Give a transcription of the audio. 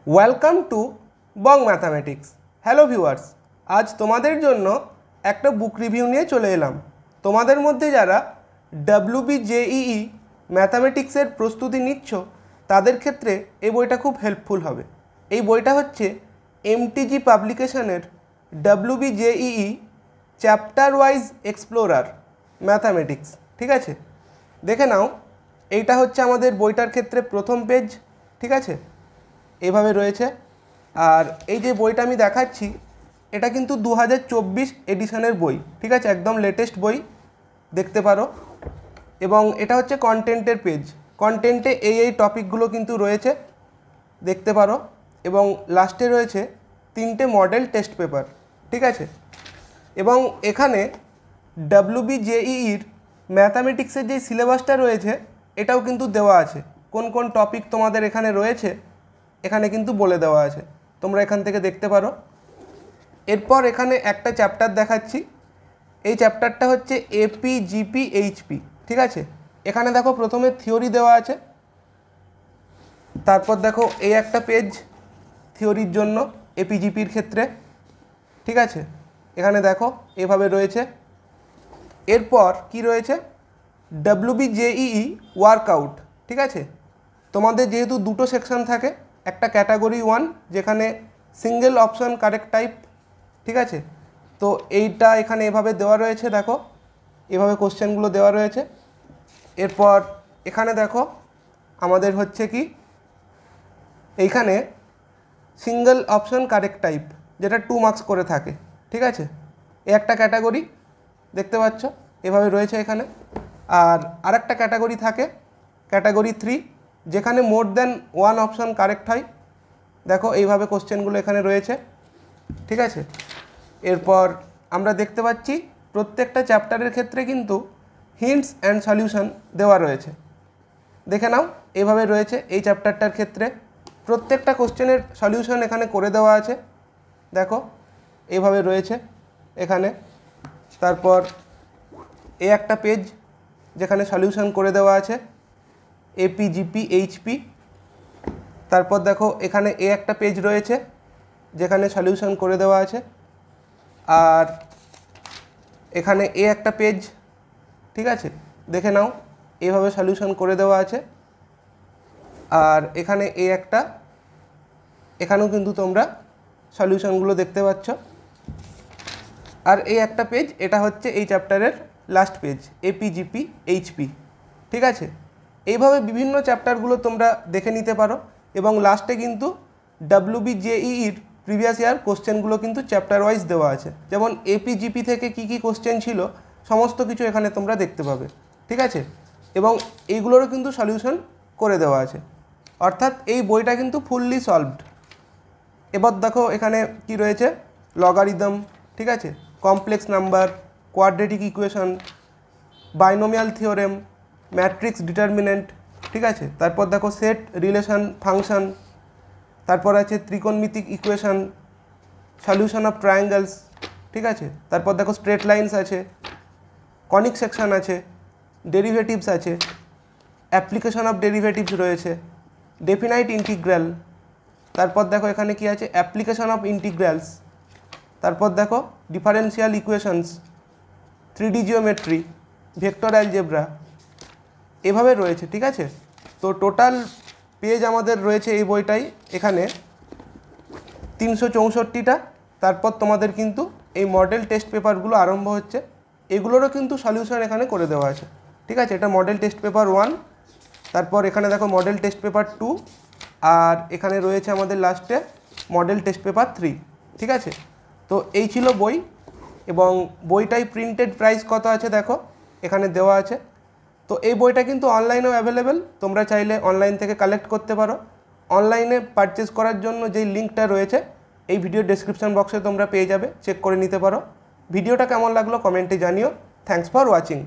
Welcome to Bong mathematics. Hello viewers, আজ তোমাদের জন্য একটা বুক রিভিউ নিয়ে চলে এলাম। তোমাদের মধ্যে যারা WBJEE ম্যাথামেটিক্সের প্রস্তুতি নিচ্ছ তাদের ক্ষেত্রে এই বইটা খুব হেল্পফুল হবে। এই বইটা হচ্ছে MTG পাবলিকেশনের WBJEE chapter wise explorer mathematics. ঠিক আছে, দেখে নাও। এইটা হচ্ছে আমাদের বইটার ক্ষেত্রে প্রথম পেজ। ঠিক আছে, এভাবে রয়েছে। আর এই যে বইটা আমি দেখাচ্ছি এটা কিন্তু 2024 এডিশনের বই। ঠিক আছে, একদম লেটেস্ট বই, দেখতে পারো। এবং এটা হচ্ছে কন্টেন্টের পেজ। কন্টেন্টে এই টপিকগুলো কিন্তু রয়েছে, দেখতে পারো। এবং লাস্টে রয়েছে 3টে মডেল টেস্ট পেপার। ঠিক আছে, এবং এখানে WBJEEর ম্যাথামেটিক্সের যে সিলেবাসটা রয়েছে এটাও কিন্তু দেওয়া আছে। কোন কোন টপিক তোমাদের এখানে রয়েছে এখানে কিন্তু বলে দেওয়া আছে, তোমরা এখান থেকে দেখতে পারো। এরপর এখানে একটা চ্যাপ্টার দেখাচ্ছি। এই চ্যাপ্টারটা হচ্ছে APGP-HP। ঠিক আছে, এখানে দেখো প্রথমে থিওরি দেওয়া আছে, তারপর দেখো এই একটা পেজ থিওরির জন্য APGPর ক্ষেত্রে। ঠিক আছে, এখানে দেখো এভাবে রয়েছে। এরপর কি রয়েছে, WBJEE ওয়ার্কআউট। ঠিক আছে, তোমাদের যেহেতু দুটো সেকশন থাকে, একটা ক্যাটাগরি 1 যেখানে সিঙ্গেল অপশন কারেক্ট টাইপ। ঠিক আছে, তো এইটা এখানে এভাবে দেওয়া রয়েছে, দেখো এভাবে কোশ্চেনগুলো দেওয়া রয়েছে। এরপর এখানে দেখো আমাদের হচ্ছে কি, এইখানে সিঙ্গেল অপশন কারেক্ট টাইপ যেটা 2 মার্কস করে থাকে। ঠিক আছে, এই একটা ক্যাটাগরি দেখতে পাচ্ছ এভাবে রয়েছে এখানে। আর আরেকটা ক্যাটাগরি থাকে ক্যাটাগরি 3 যেখানে মোর দ্যান 1 অপশন কারেক্ট হয়। দেখো এইভাবে কোশ্চেনগুলো এখানে রয়েছে। ঠিক আছে, এরপর আমরা দেখতে পাচ্ছি প্রত্যেকটা চ্যাপ্টারের ক্ষেত্রে কিন্তু হিন্টস অ্যান্ড সলিউশন দেওয়া রয়েছে। দেখে নাও এইভাবে রয়েছে। এই চ্যাপ্টারটার ক্ষেত্রে প্রত্যেকটা কোশ্চেনের সলিউশন এখানে করে দেওয়া আছে, দেখো এইভাবে রয়েছে এখানে। তারপর এই একটা পেজ যেখানে সলিউশন করে দেওয়া আছে APGP-HP। তারপর দেখো এখানে এই একটা পেজ রয়েছে যেখানে সলিউশন করে দেওয়া আছে। আর এখানে এই একটা পেজ, ঠিক আছে, দেখে নাও এইভাবে সলিউশন করে দেওয়া আছে। আর এখানে এই একটা, এখানেও কিন্তু তোমরা সলিউশনগুলো দেখতে পাচ্ছ। আর এই একটা পেজ, এটা হচ্ছে এই চ্যাপ্টারের লাস্ট পেজ APGP-HP। ঠিক আছে, এইভাবে বিভিন্ন চ্যাপ্টারগুলো তোমরা দেখে নিতে পারো। এবং লাস্টে কিন্তু WBJEEর প্রিভিয়াস ইয়ার কোশ্চেনগুলো কিন্তু চ্যাপ্টার ওয়াইজ দেওয়া আছে, যেমন APGP থেকে কি কি কোশ্চেন ছিল সমস্ত কিছু এখানে তোমরা দেখতে পাবে। ঠিক আছে, এবং এইগুলোরও কিন্তু সলিউশন করে দেওয়া আছে, অর্থাৎ এই বইটা কিন্তু ফুললি সলভড। এবার দেখো এখানে কি রয়েছে, লগারিদম, ঠিক আছে, complex number, quadratic equation, binomial theorem, matrix determinant. ঠিক আছে, তারপর দেখো সেট, রিলেশন, ফাংশন, তারপর আছে ত্রিকোণমিতিক ইকুয়েশন, সলিউশন অফ ট্রায়াঙ্গেলস। ঠিক আছে, তারপর দেখো স্ট্রেট লাইন্স আছে, কনিক সেকশন আছে, ডেরিভেটিভস আছে, অ্যাপ্লিকেশন অফ ডেরিভেটিভস রয়েছে, ডেফিনাইট ইন্টিগ্রাল। তারপর দেখো এখানে কি আছে, অ্যাপ্লিকেশন অফ ইন্টিগ্রালস। তারপর দেখো differential equations, 3D geometry, vector algebra, এভাবে রয়েছে। ঠিক আছে, তো টোটাল পেজ আমাদের রয়েছে এই বইটাই এখানে 364টা। তারপর তোমাদের কিন্তু এই মডেল টেস্ট পেপারগুলো আরম্ভ হচ্ছে, এগুলোরও কিন্তু সলিউশন এখানে করে দেওয়া আছে। ঠিক আছে, এটা মডেল টেস্ট পেপার 1, তারপর এখানে দেখো মডেল টেস্ট পেপার 2, আর এখানে রয়েছে আমাদের লাস্টে মডেল টেস্ট পেপার 3। ঠিক আছে, তো এই ছিল বই। এবং বইটাই প্রিন্টেড প্রাইস কত আছে দেখো এখানে দেওয়া আছে। তো এই বইটা কিন্তু অনলাইনেও অ্যাভেলেবেল, তোমরা চাইলে অনলাইন থেকে কালেক্ট করতে পারো। অনলাইনে পারচেস করার জন্য যেই লিঙ্কটা রয়েছে এই ভিডিও ডেসক্রিপশন বক্সে তোমরা পেয়ে যাবে, চেক করে নিতে পারো। ভিডিওটা কেমন লাগলো কমেন্টে জানিও। Thanks for watching.